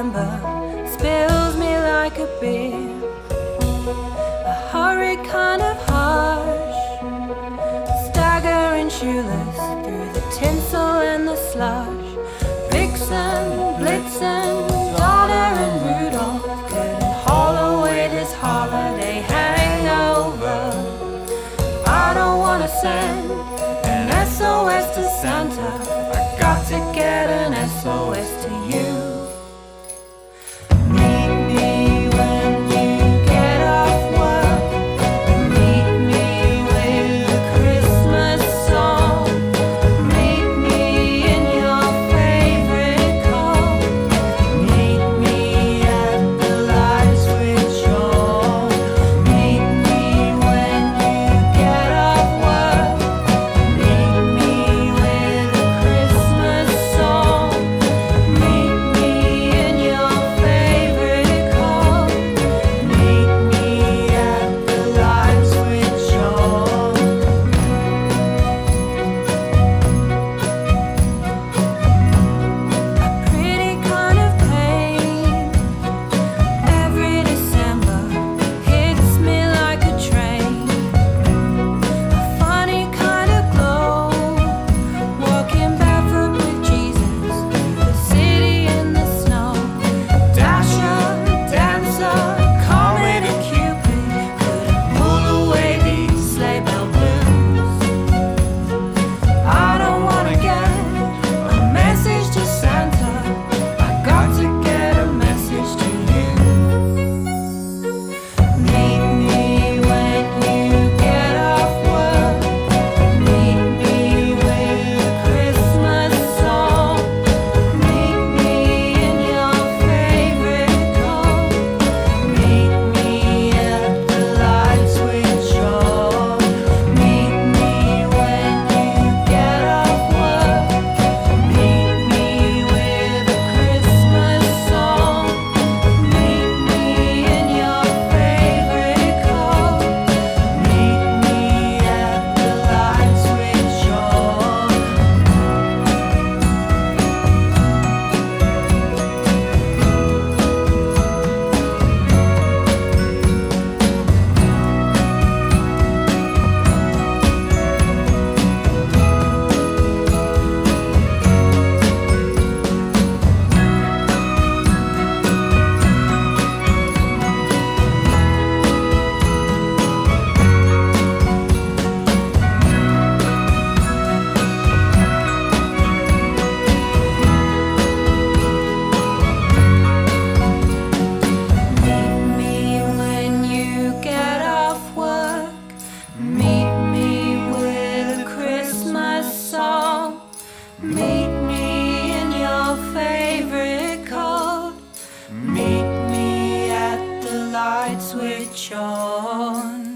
December spills me like a beer. A hurry kind of harsh, staggering shoeless through the tinsel and the slush. Vixen, Blitzen, Donner and Rudolph couldn't haul away this holiday hangover. I don't wanna send an SOS to Santa, I got to get an SOS to you. Meet me when you get off work. Meet me with a Christmas song. Meet me in your favorite car. Meet me at the light switch on. Meet me when you get off work. Meet me with a Christmas song. Meet me in your favorite car. Meet me at the light switch on. A pretty kind of pain every December hits me like a train. A funny kind of glow, walking barefoot with Jesus through the city in the snow. Dasher, dancer, Comet and Cupid couldn't pull away these sleigh bell blues. I don't wanna get a message to Santa, I got to get a message to you. Meet me when you get off work. Meet me with a Christmas song. Meet me in your favorite car. Meet me at the light switch on. Meet me when you get off work. Meet me with a Christmas song. Meet me in your favorite car. Meet me at the light switch on. Meet me when you get off work. Meet me with a Christmas song. Meet me in your favorite coat. Meet me at the light switch on.